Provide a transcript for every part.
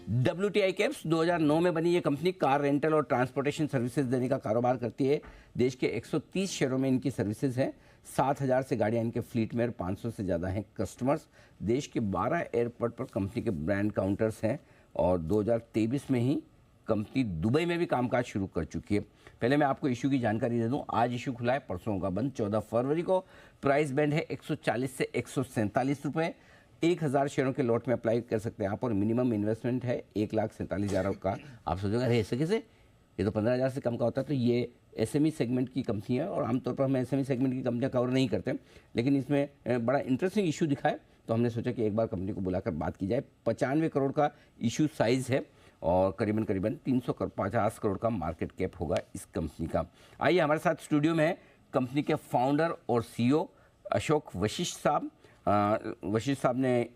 WTI cabs 2009 में बनी ये कंपनी कार रेंटल और ट्रांसपोर्टेशन सर्विसेज देने का कारोबार करती है। देश के 130 शहरों में इनकी सर्विसेज हैं। 7,000 से गाड़ियां इनके फ्लीट में और 500 से ज़्यादा हैं कस्टमर्स। देश के 12 एयरपोर्ट पर कंपनी के ब्रांड काउंटर्स हैं और 2023 में ही कंपनी दुबई में भी कामकाज शुरू कर चुकी है। पहले मैं आपको इशू की जानकारी दे दूं। आज इशू खुला है, परसों होगा बंद 14 फरवरी को। प्राइस बैंड है 140 से 147 रुपये। 1,000 शेयरों के लॉट में अप्लाई कर सकते हैं आप और मिनिमम इन्वेस्टमेंट है 1,47,000 का। आप सोचोगे अरे ऐसे कैसे, ये तो 15,000 से कम का होता है। तो ये SME सेगमेंट की कंपनी है और आमतौर पर हम SME सेगमेंट की कंपनियां कवर नहीं करते, लेकिन इसमें बड़ा इंटरेस्टिंग इशू दिखा है तो हमने सोचा कि एक बार कंपनी को बुलाकर बात की जाए। 95 करोड़ का इशू साइज़ है और करीबन 350 करोड़ का मार्केट कैप होगा इस कंपनी का। आइए, हमारे साथ स्टूडियो में है कंपनी के फाउंडर और CEO अशोक वशिष्ठ साहब। वशिष्ठ साहब ने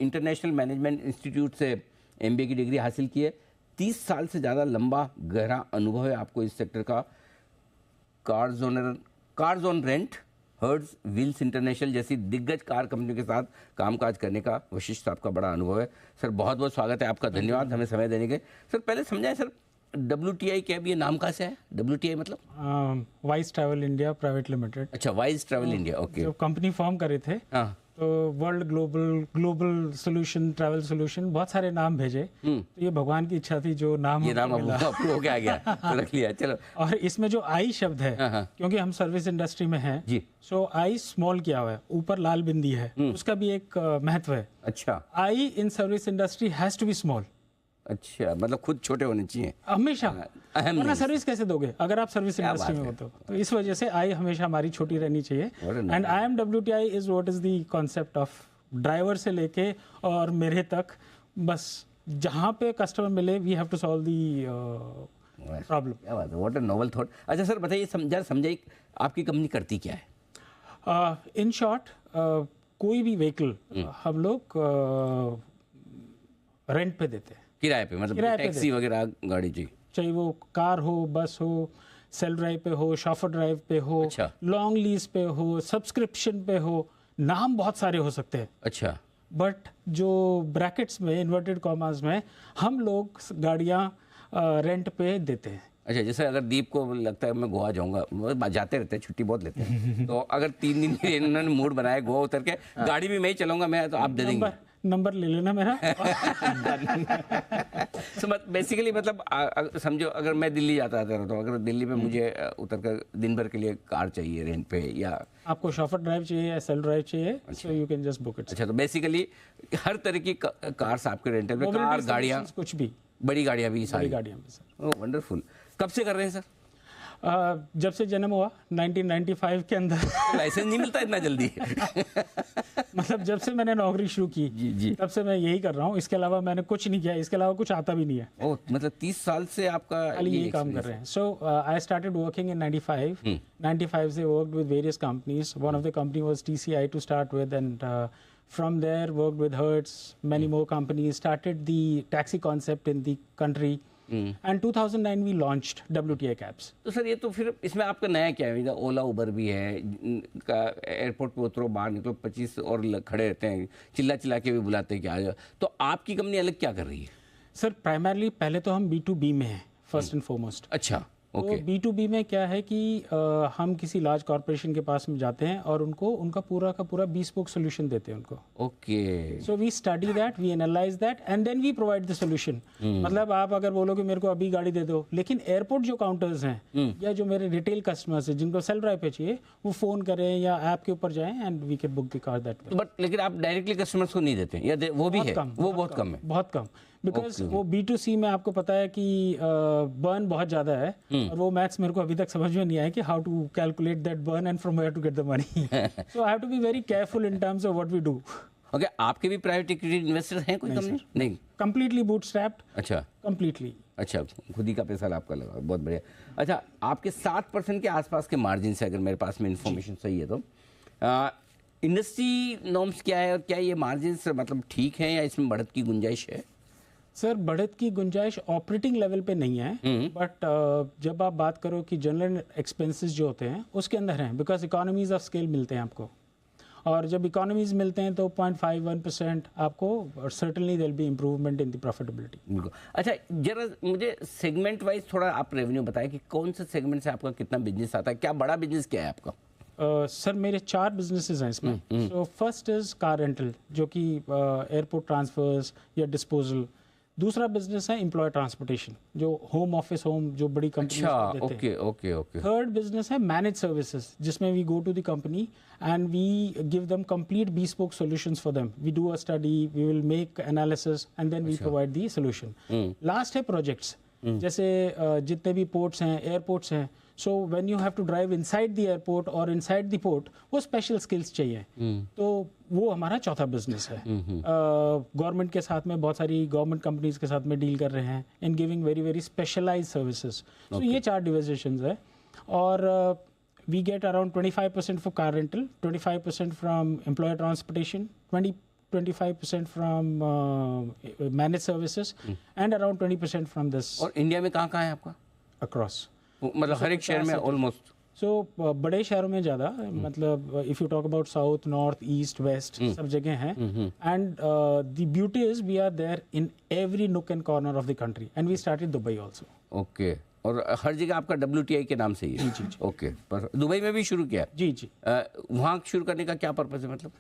इंटरनेशनल मैनेजमेंट इंस्टीट्यूट से MBA की डिग्री हासिल की है। 30 साल से ज़्यादा लंबा गहरा अनुभव है आपको इस सेक्टर का। Cars on rent, hertz, wheels international जैसी दिग्गज कार कंपनियों के साथ कामकाज करने का वशिष्ठ साहब का बड़ा अनुभव है। सर बहुत बहुत स्वागत है आपका, धन्यवाद हमें समय देने के। सर पहले समझाएं सर, WTI कैब ये नाम कहाँ से है? WTI मतलब wise travel India private limited. अच्छा, वाइज ट्रैवल इंडिया, ओके। जब कंपनी फॉर्म करे थे तो world global solution, travel solution, बहुत सारे नाम भेजे। तो ये भगवान की इच्छा थी, जो नाम ये नाम अप्रूव हो गया तो रख लिया, चलो। और इसमें जो आई शब्द है, क्योंकि हम सर्विस इंडस्ट्री में हैं जी, सो आई स्मॉल किया हुआ है, ऊपर लाल बिंदी है, उसका भी एक महत्व है। अच्छा, I in service industry has to be small. अच्छा, मतलब खुद छोटे होने चाहिए हमेशा, वरना सर्विस कैसे दोगे अगर आप सर्विस इंडस्ट्री में हो तो इस वजह से आई हमेशा हमारी छोटी रहनी चाहिए। And IMWTI is what is the concept of driver से लेके और मेरे तक, बस जहाँ पे कस्टमर मिले we have to solve the problem. क्या बात है, व्हाट अ नोवेल थॉट। अच्छा सर बताइए, समझाइए आपकी कंपनी करती क्या है? इन शॉर्ट, कोई भी व्हीकल हम लोग रेंट पे देते हैं, किराए पे, मतलब टैक्सी वगैरह गाड़ी जी, चाहे वो कार हो, बस हो, सेल्फ ड्राइव पे हो, शॉफर ड्राइव पे हो, अच्छा, लॉन्ग लीज पे हो, सब्सक्रिप्शन पे हो, नाम बहुत सारे हो सकते हैं। अच्छा, बट जो ब्रैकेट्स में, इन्वर्टेड कॉमास में, हम लोग गाड़ियाँ रेंट पे देते हैं। अच्छा, जैसे अगर दीप को लगता है मैं गोवा जाऊंगा, जाते रहते हैं, छुट्टी बहुत लेते हैं तो अगर 3 दिन के इन्होंने मूड बनाया गोवा उतर के, गाड़ी भी मैं ही चलाऊंगा मैं, तो आप दे देंगे? नंबर ले लेना मेरा। बेसिकली मतलब समझो अगर मैं दिल्ली जाता था तो अगर दिल्ली में मुझे उतर कर दिन भर के लिए कार चाहिए रेंट पे, या आपको शॉफर ड्राइव चाहिए या सेल्फ ड्राइव चाहिए, so you can just book it. अच्छा, तो बेसिकली हर तरह की कार्स आपके रेंटल पे, कार, गाड़ियाँ, कुछ भी, बड़ी गाड़ियाँ भी, सारी गाड़ियाँ भी सर। ओह वंडरफुल। कब से कर रहे हैं सर? जब से जन्म हुआ 1995 के अंदर। लाइसेंस नहीं मिलता इतना जल्दी। मतलब जब से मैंने नौकरी शुरू की जी, तब से मैं यही कर रहा हूँ, इसके अलावा मैंने कुछ नहीं किया, इसके अलावा कुछ आता भी नहीं है। ओह, मतलब 30 साल से आपका यही काम कर रहे हैं। सो आई स्टार्टेड वर्किंग इन 95 से worked with various companies. One of the company was TCI to start with, and from there worked with Hertz, many more companies, started the taxi concept in the country. And 2009 we launched WTI cabs. तो sir ये तो फिर इसमें आपका नया क्या है? ओला उबर भी है, एयरपोर्ट पे उतरो, बाहर निकलो, 25 और खड़े रहते हैं, चिल्ला के भी बुलाते हैं कि आ जाओ। तो आपकी कंपनी अलग क्या कर रही है? सर प्राइमरली पहले तो हम B2B में हैं, फर्स्ट एंड फॉरमोस्ट। अच्छा, तो B2B में क्या है कि हम किसी लार्ज कॉर्पोरेशन के पास में जाते हैं और उनको उनका पूरा का पूरा bespoke सोल्यूशन देते हैं उनको। Okay, so we study that, we analyse that and then we provide the solution. मतलब आप अगर बोलो कि मेरे को अभी गाड़ी दे दो, लेकिन एयरपोर्ट जो काउंटर्स हैं या जो मेरे रिटेल कस्टमर्स हैं जिनको सेल्फ ड्राइव पे चाहिए, वो फोन करें या ऐप के ऊपर जाएं and we can book the car that way. But लेकिन आप डायरेक्टली कस्टमर्स को नहीं देते हैं, या वो भी है? वो बहुत कम है, बहुत कम, बिकॉज वो B2C में आपको पता है कि बर्न बहुत ज़्यादा है और वो मैथ्स मेरे को अभी तक समझ में नहीं आया कि how to calculate that burn and from where to get the money. So I have to be very careful in terms of what we do. Okay, आपके भी प्राइवेट इक्विटी इन्वेस्टर हैं कोई कंपनी? नहीं, कंप्लीटली बूटस्ट्रैप्ड। अच्छा, completely. अच्छा, खुद ही का पैसा आपका लगा, बहुत बढ़िया। अच्छा, आपके 7% के आसपास के मार्जिन से, अगर मेरे पास में इन्फॉर्मेशन सही है तो, इंडस्ट्री नॉर्म्स क्या है और क्या ये मार्जिन मतलब ठीक है या इसमें बढ़त की गुंजाइश है? सर बढ़त की गुंजाइश ऑपरेटिंग लेवल पे नहीं है, बट जब आप बात करो कि जनरल एक्सपेंसेस जो होते हैं उसके अंदर हैं, बिकॉज इकोनॉमीज ऑफ स्केल मिलते हैं आपको। और जब इकोनॉमीज मिलते हैं तो 0.51% आपको, और certainly there will be improvement in the profitability. बिल्कुल। अच्छा, जरा मुझे सेगमेंट वाइज थोड़ा आप रेवेन्यू बताएं कि कौन से सेगमेंट से आपका कितना बिजनेस आता है, क्या बड़ा बिजनेस क्या है आपका? सर मेरे 4 बिजनेसेस हैं इसमें। So first is car rental, जो कि एयरपोर्ट ट्रांसफर्स या डिस्पोजल। दूसरा बिजनेस है एम्प्लॉय ट्रांसपोर्टेशन, जो होम ऑफिस जो बड़ी कंपनी देते हैं। Okay okay okay. Third business है मैनेज सर्विसेज, जिसमें we go to the company and we give them complete bespoke solutions for them. We do a study, we will make analysis and then we provide the solution. Last है projects, जैसे जितने भी ports हैं, airports हैं, so when you have to drive inside the airport और inside the port, वो special skills चाहिए। तो वो हमारा चौथा बिजनेस है। गवर्नमेंट के साथ में, बहुत सारी गवर्नमेंट कंपनीज के साथ में डील कर रहे हैं in giving very very specialised services. So ये 4 डिविजन्स है। और we get around 25% for car rental, 25% from employer transportation, 25% from managed services, and around 20% from this. और इंडिया में कहाँ है आपका? Across. मतलब हर एक शहर में ऑलमोस्ट? So बड़े शहरों में ज़्यादा, मतलब if you talk about south, north, east, west, सब जगह हैं। And the beauty is we are there in every nook and corner of the country, and we started Dubai also. Okay. और हर जगह आपका WTI के नाम से ही है? जी जी। ओके। पर दुबई में भी शुरू किया? जी जी। वहाँ शुरू करने का क्या पर्पस है, मतलब?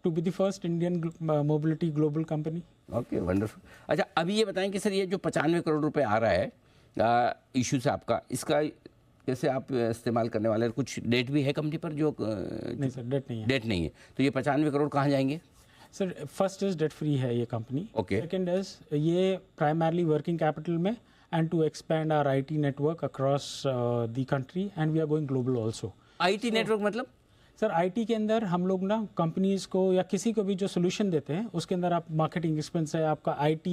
To be the first Indian mobility global company. Okay, wonderful. अच्छा, अभी ये बताएं कि सर ये जो 95 करोड़ रुपए आ रहा है इशू से आपका, इसका कैसे आप इस्तेमाल करने वाले हैं? कुछ डेट भी है कंपनी पर जो? नहीं सर, डेट नहीं है। डेट नहीं है। तो ये 95 करोड़ कहाँ जाएंगे? Sir first is debt free है ये कंपनी। ओके। सेकंड इज ये प्राइमरली वर्किंग कैपिटल में, and to expand our IT network across the country, and we are going global also. IT network मतलब? सर IT के अंदर हम लोग ना कंपनीज को या किसी को भी जो सोल्यूशन देते हैं, उसके अंदर आप मार्केटिंग एक्सपेंस है, आपका IT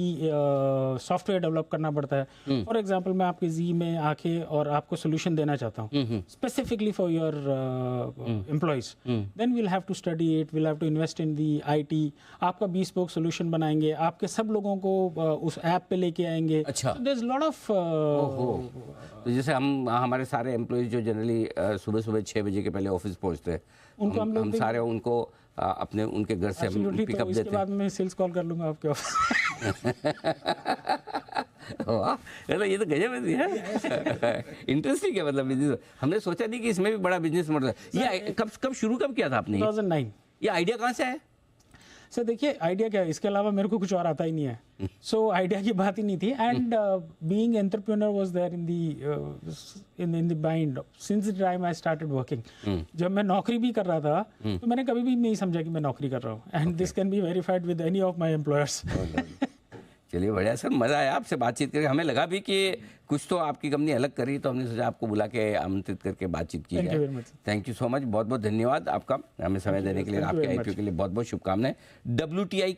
सॉफ्टवेयर डेवलप करना पड़ता है। फॉर एग्जांपल मैं आपके जी में आके और आपको सोल्यूशन देना चाहता हूँ specifically for your employees, then we'll have to study it, we'll have to invest in the IT। आपका bespoke सोल्यूशन बनाएंगे, आपके सब लोगों को उस ऐप पे लेके आएंगे। अच्छा। देयर इज लॉट ऑफ तो जैसे हमारे सारे एम्प्लॉइज जो जनरली सुबह 6 बजे के पहले ऑफिस पहुँचते हैं, उनको हम सारे उनको अपने उनके घर से हम पिकअप देते हैं। इसके बाद मैं सेल्स कॉल कर लूंगा आपके ऑफिस। वाह, ये तो गजब है। इंटरेस्टिंग है, मतलब हमने सोचा नहीं कि इसमें भी बड़ा बिजनेस मॉडल है। ये कब शुरू किया था आपने? 2009। ये आइडिया कहाँ से है? सर देखिए, आइडिया क्या है, इसके अलावा मेरे को कुछ और आता ही नहीं है। सो आइडिया की बात ही नहीं थी। And being entrepreneur was there in the mind since the time I started working. जब मैं नौकरी भी कर रहा था तो मैंने कभी भी नहीं समझा कि मैं नौकरी कर रहा हूँ। And this can be verified with any of my employers. चलिए, बढ़िया सर, मज़ा आया आपसे बातचीत करके। हमें लगा भी कि कुछ तो आपकी कंपनी अलग कर रही, तो हमने सोचा आपको बुला के आमंत्रित करके बातचीत की जाए। थैंक यू सो मच, बहुत बहुत धन्यवाद आपका हमें समय देने के लिए। आपके IPO के लिए बहुत बहुत शुभकामनाएं। WTI